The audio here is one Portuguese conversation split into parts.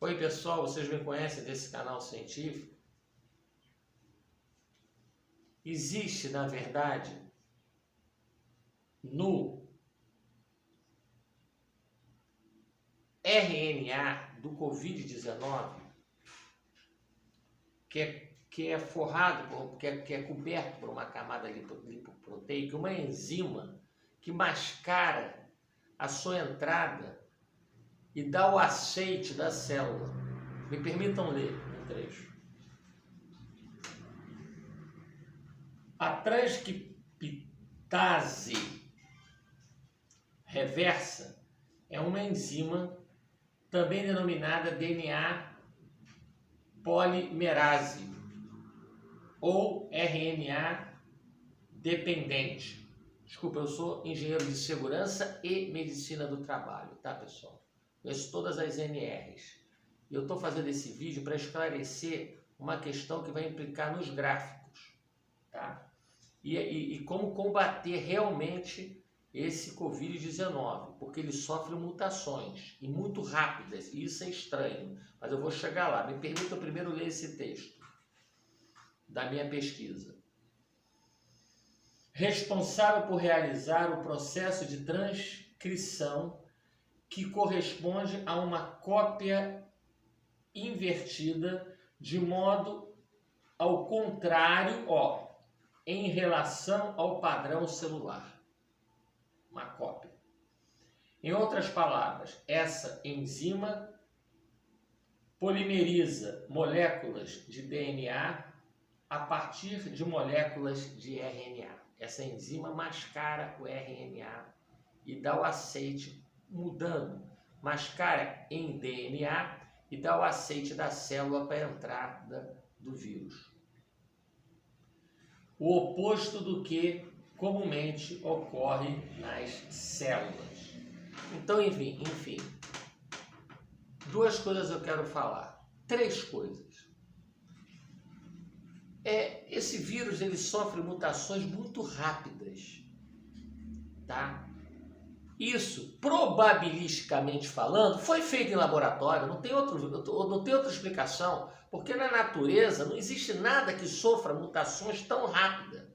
Oi pessoal, vocês me conhecem desse canal científico? Existe, na verdade, no RNA do Covid-19, que é forrado, que é coberto por uma camada lipoproteica, uma enzima que mascara a sua entrada e dá o aceite da célula. Me permitam ler um trecho. A transcriptase reversa é uma enzima também denominada DNA polimerase ou RNA dependente. Desculpa, eu sou engenheiro de segurança e medicina do trabalho, tá, pessoal? Conheço todas as NRs. E eu estou fazendo esse vídeo para esclarecer uma questão que vai implicar nos gráficos, tá? E como combater realmente esse Covid-19, porque ele sofre mutações e muito rápidas, e isso é estranho, mas eu vou chegar lá. Me permita primeiro ler esse texto da minha pesquisa. Responsável por realizar o processo de transcrição que corresponde a uma cópia invertida de modo ao contrário, em relação ao padrão celular. Uma cópia. Em outras palavras, essa enzima polimeriza moléculas de DNA a partir de moléculas de RNA. Essa enzima mascara o RNA e dá o aceite mudando. Mascara em DNA e dá o aceite da célula para a entrada do vírus. O oposto do que comumente ocorre nas células. Então, enfim, duas coisas eu quero falar. Três coisas. Esse vírus ele sofre mutações muito rápidas, tá? Isso, probabilisticamente falando, foi feito em laboratório, não tem outra explicação, porque na natureza não existe nada que sofra mutações tão rápidas.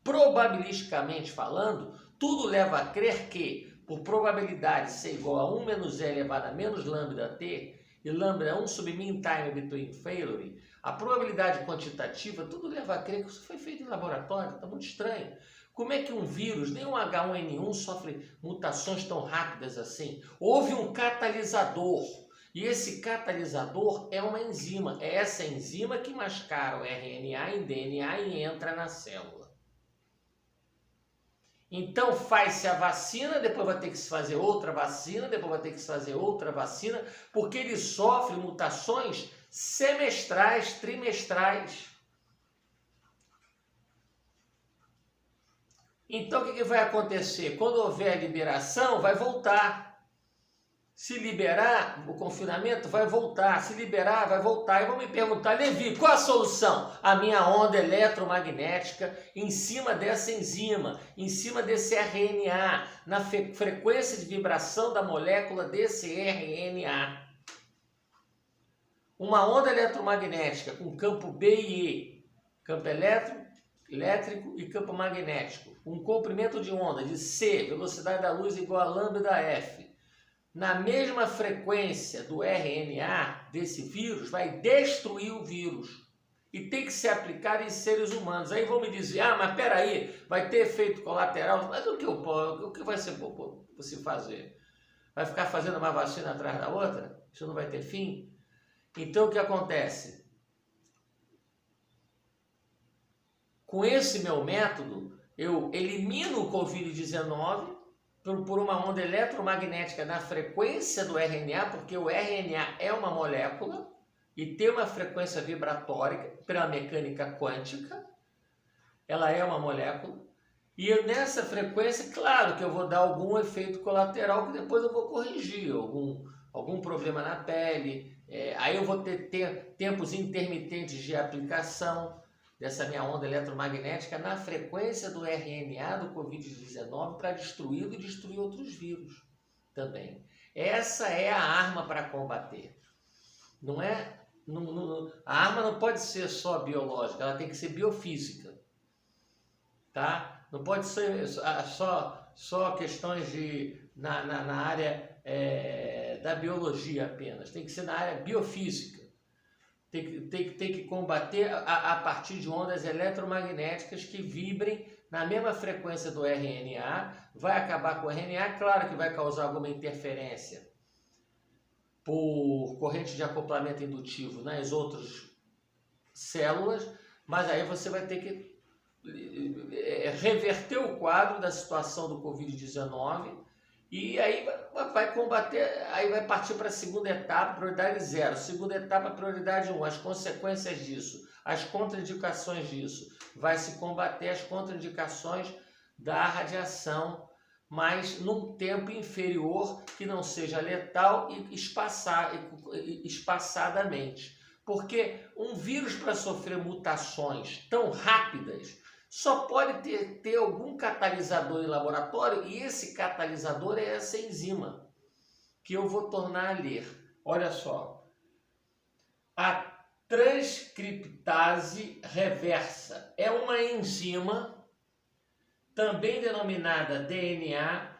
Probabilisticamente falando, tudo leva a crer que, por probabilidade ser igual a 1 menos e elevado a menos lambda t, e lambda é 1 sobre mean time between failure, a probabilidade quantitativa, tudo leva a crer que isso foi feito em laboratório, está muito estranho. Como é que um vírus, nem um H1N1, sofre mutações tão rápidas assim? Houve um catalisador, e esse catalisador é uma enzima. É essa enzima que mascara o RNA em DNA e entra na célula. Então faz-se a vacina, depois vai ter que se fazer outra vacina, depois vai ter que se fazer outra vacina, porque ele sofre mutações semestrais, trimestrais. Então, o que vai acontecer? Quando houver liberação, vai voltar. Se liberar, o confinamento vai voltar. Se liberar, vai voltar. E vão me perguntar, Levi, qual a solução? A minha onda eletromagnética em cima dessa enzima, em cima desse RNA, na frequência de vibração da molécula desse RNA. Uma onda eletromagnética com campo B e E, campo elétrico e campo magnético, um comprimento de onda de C, velocidade da luz igual a lambda F, na mesma frequência do RNA desse vírus, vai destruir o vírus e tem que ser aplicado em seres humanos. Aí vão me dizer, mas peraí, vai ter efeito colateral, mas o que vai ser você fazer? Vai ficar fazendo uma vacina atrás da outra? Isso não vai ter fim? Então o que acontece? Com esse meu método, eu elimino o Covid-19 por uma onda eletromagnética na frequência do RNA, porque o RNA é uma molécula e tem uma frequência vibratória pela mecânica quântica. Ela é uma molécula. E nessa frequência, claro que eu vou dar algum efeito colateral que depois eu vou corrigir, algum problema na pele. Aí eu vou ter tempos intermitentes de aplicação dessa minha onda eletromagnética na frequência do RNA do Covid-19 para destruí-lo e destruir outros vírus também. Essa é a arma para combater. Não é, a arma não pode ser só biológica, ela tem que ser biofísica, tá? Não pode ser só questões na área da biologia apenas, tem que ser na área biofísica. Tem que combater a partir de ondas eletromagnéticas que vibrem na mesma frequência do RNA, vai acabar com o RNA, claro que vai causar alguma interferência por corrente de acoplamento indutivo nas outras células, mas aí você vai ter que reverter o quadro da situação do Covid-19 e aí vai combater, aí vai partir para a segunda etapa, prioridade 0. Segunda etapa, prioridade 1, as consequências disso, as contraindicações disso. Vai se combater as contraindicações da radiação, mas num tempo inferior, que não seja letal e espaçadamente. Porque um vírus, para sofrer mutações tão rápidas, só pode ter algum catalisador em laboratório, e esse catalisador é essa enzima, que eu vou tornar a ler. Olha só. A transcriptase reversa é uma enzima, também denominada DNA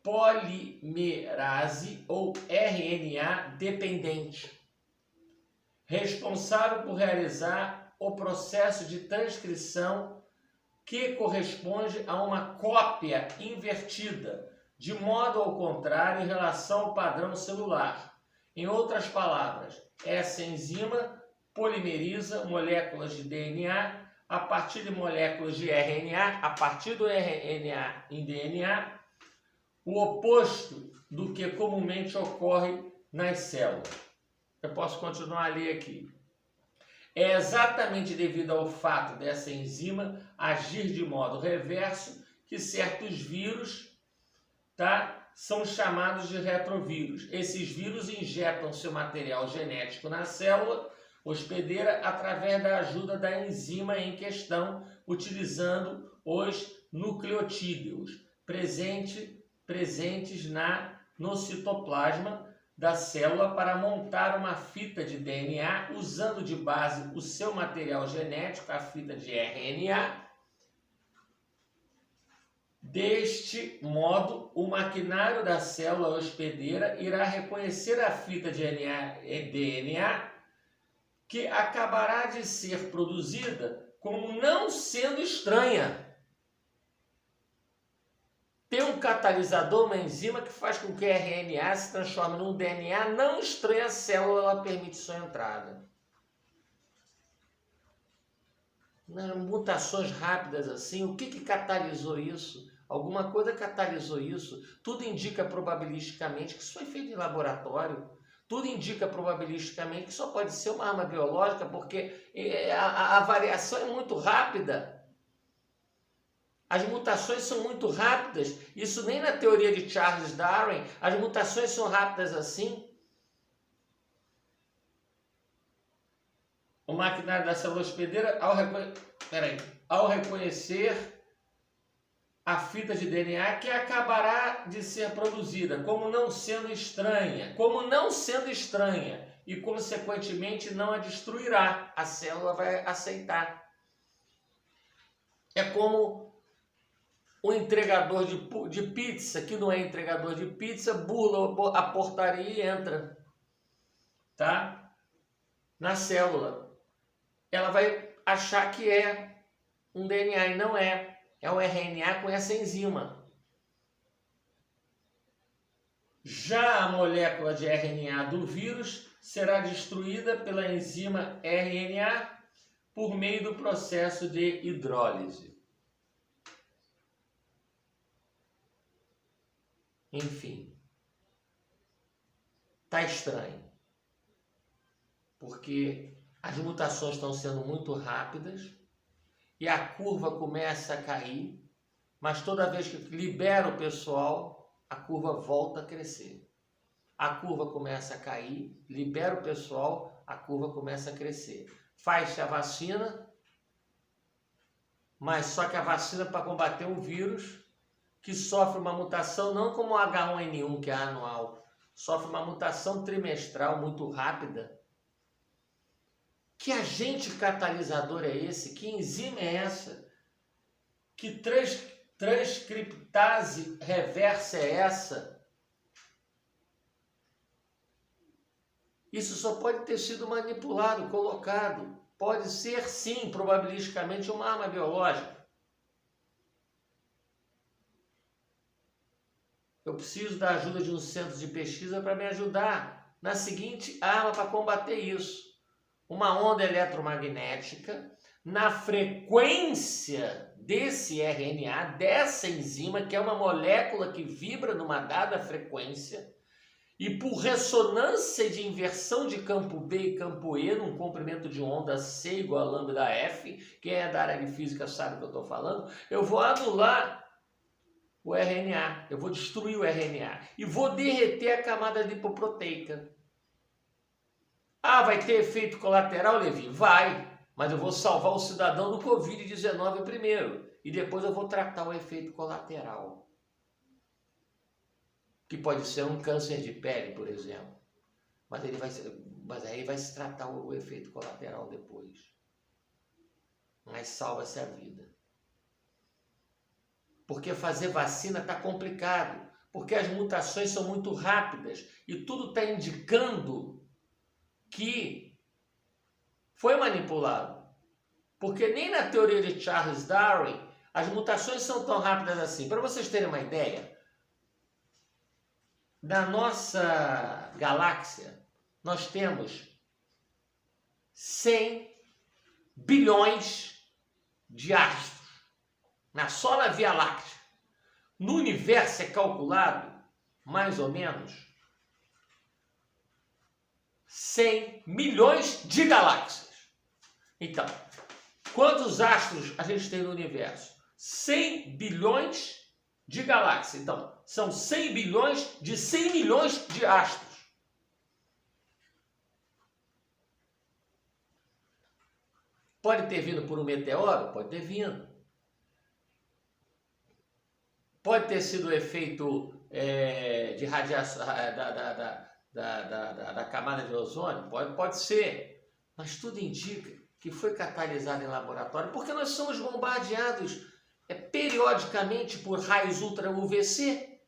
polimerase ou RNA dependente, responsável por realizar o processo de transcrição que corresponde a uma cópia invertida, de modo ao contrário em relação ao padrão celular. Em outras palavras, essa enzima polimeriza moléculas de DNA a partir de moléculas de RNA, a partir do RNA em DNA, o oposto do que comumente ocorre nas células. Eu posso continuar a ler aqui. É exatamente devido ao fato dessa enzima agir de modo reverso que certos vírus, são chamados de retrovírus. Esses vírus injetam seu material genético na célula hospedeira através da ajuda da enzima em questão, utilizando os nucleotídeos presentes no citoplasma da célula para montar uma fita de DNA, usando de base o seu material genético, a fita de RNA. Deste modo, o maquinário da célula hospedeira irá reconhecer a fita de DNA que acabará de ser produzida como não sendo estranha. Tem um catalisador, uma enzima que faz com que a RNA se transforme num DNA não estranho à célula, ela permite sua entrada. Nas mutações rápidas assim, o que catalisou isso? Alguma coisa catalisou isso. Tudo indica probabilisticamente que isso foi feito em laboratório. Tudo indica probabilisticamente que só pode ser uma arma biológica, porque a variação é muito rápida. As mutações são muito rápidas. Isso nem na teoria de Charles Darwin, as mutações são rápidas assim. O maquinário da célula hospedeira, ao reconhecer a fita de DNA que acabará de ser produzida como não sendo estranha, e consequentemente não a destruirá, a célula vai aceitar. É como o entregador de pizza, que não é entregador de pizza, burla a portaria e entra, na célula. Ela vai achar que é um DNA e não é. É um RNA com essa enzima. Já a molécula de RNA do vírus será destruída pela enzima RNA por meio do processo de hidrólise. Enfim, tá estranho. Porque as mutações estão sendo muito rápidas e a curva começa a cair, mas toda vez que libera o pessoal, a curva volta a crescer. A curva começa a cair, libera o pessoal, a curva começa a crescer. Faz-se a vacina, mas só que a vacina para combater um vírus que sofre uma mutação não como o H1N1, que é anual, sofre uma mutação trimestral muito rápida, Que agente catalisador é esse? Que enzima é essa? Que transcriptase reversa é essa? Isso só pode ter sido manipulado, colocado. Pode ser, sim, probabilisticamente, uma arma biológica. Eu preciso da ajuda de um centro de pesquisa para me ajudar na seguinte arma para combater isso. Uma onda eletromagnética na frequência desse RNA, dessa enzima, que é uma molécula que vibra numa dada frequência, e por ressonância de inversão de campo B e campo E, num comprimento de onda C igual a lambda F, quem é da área de física sabe o que eu estou falando, eu vou anular o RNA, eu vou destruir o RNA e vou derreter a camada lipoproteica. Ah, vai ter efeito colateral, Levi? Vai, mas eu vou salvar o cidadão do Covid-19 primeiro e depois eu vou tratar o efeito colateral. Que pode ser um câncer de pele, por exemplo. Mas aí vai se tratar o efeito colateral depois. Mas salva-se a vida. Porque fazer vacina está complicado. Porque as mutações são muito rápidas. E tudo está indicando que foi manipulado. Porque nem na teoria de Charles Darwin as mutações são tão rápidas assim. Para vocês terem uma ideia, na nossa galáxia nós temos 100 bilhões de astros. Só na Via Láctea. No universo é calculado, mais ou menos, 100 milhões de galáxias. Então, quantos astros a gente tem no universo? 100 bilhões de galáxias. Então, são 100 bilhões de 100 milhões de astros. Pode ter vindo por um meteoro? Pode ter vindo. Pode ter sido o efeito de radiação da camada de ozônio? Pode ser. Mas tudo indica que foi catalisado em laboratório, porque nós somos bombardeados periodicamente por raios ultra UVC.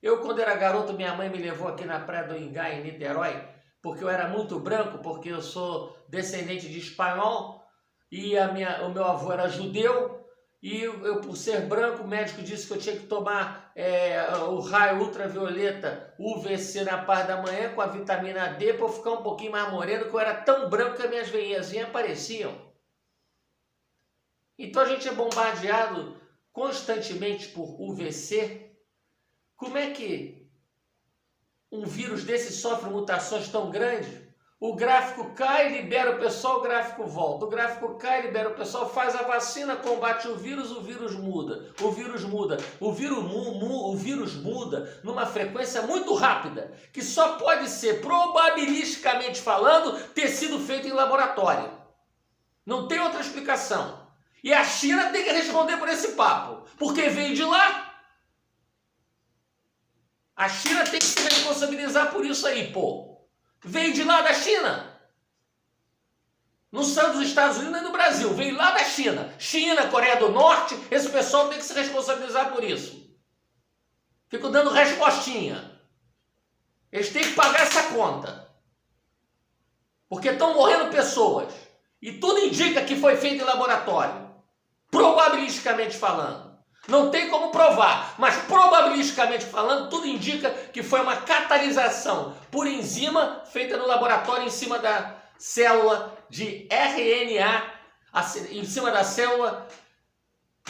Eu, quando era garoto, minha mãe me levou aqui na Praia do Ingá, em Niterói, porque eu era muito branco, porque eu sou descendente de espanhol, e o meu avô era judeu, e eu, por ser branco, o médico disse que eu tinha que tomar o raio ultravioleta UVC na parte da manhã com a vitamina D para eu ficar um pouquinho mais moreno, que eu era tão branco que as minhas veinhazinhas apareciam. Então a gente é bombardeado constantemente por UVC. Como é que um vírus desse sofre mutações tão grandes? O gráfico cai, libera o pessoal, o gráfico volta. O gráfico cai, libera o pessoal, faz a vacina, combate o vírus muda. O vírus muda. O vírus muda numa frequência muito rápida, que só pode ser, probabilisticamente falando, ter sido feito em laboratório. Não tem outra explicação. E a China tem que responder por esse papo, porque veio de lá. A China tem que se responsabilizar por isso aí, pô. Veio de lá da China. Não saiu dos Estados Unidos nem do Brasil, veio lá da China. China, Coreia do Norte, esse pessoal tem que se responsabilizar por isso. Fico dando respostinha. Eles têm que pagar essa conta. Porque estão morrendo pessoas. E tudo indica que foi feito em laboratório. Probabilisticamente falando. Não tem como provar, mas probabilisticamente falando, tudo indica que foi uma catalisação por enzima feita no laboratório em cima da célula de RNA, em cima da célula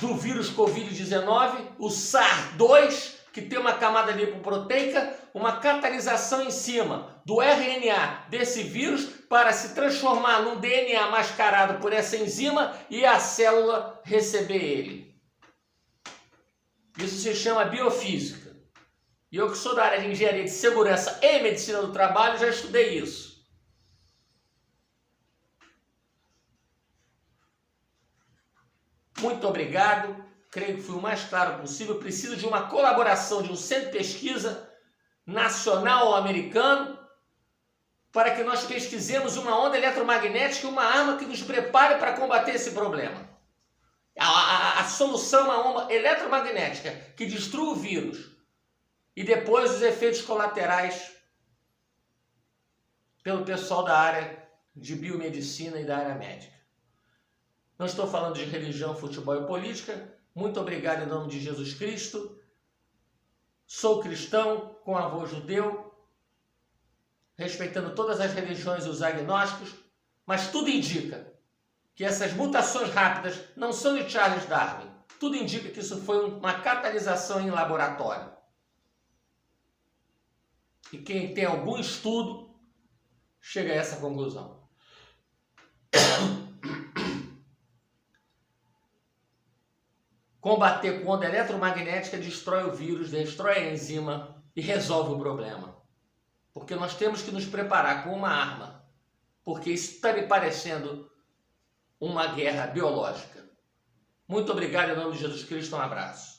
do vírus Covid-19, o SARS-2, que tem uma camada lipoproteica, uma catalisação em cima do RNA desse vírus para se transformar num DNA mascarado por essa enzima e a célula receber ele. Isso se chama biofísica. E eu que sou da área de engenharia de segurança e medicina do trabalho, já estudei isso. Muito obrigado. Creio que fui o mais claro possível. Preciso de uma colaboração de um centro de pesquisa nacional ou americano para que nós pesquisemos uma onda eletromagnética e uma arma que nos prepare para combater esse problema. A solução é uma onda eletromagnética que destrua o vírus e depois os efeitos colaterais pelo pessoal da área de biomedicina e da área médica. Não estou falando de religião, futebol e política. Muito obrigado em nome de Jesus Cristo. Sou cristão com avô judeu, respeitando todas as religiões e os agnósticos, mas tudo indica que essas mutações rápidas não são de Charles Darwin. Tudo indica que isso foi uma catalisação em laboratório. E quem tem algum estudo chega a essa conclusão. Combater com onda eletromagnética destrói o vírus, destrói a enzima e resolve o problema. Porque nós temos que nos preparar com uma arma, porque isso está me parecendo uma guerra biológica. Muito obrigado em nome de Jesus Cristo, um abraço.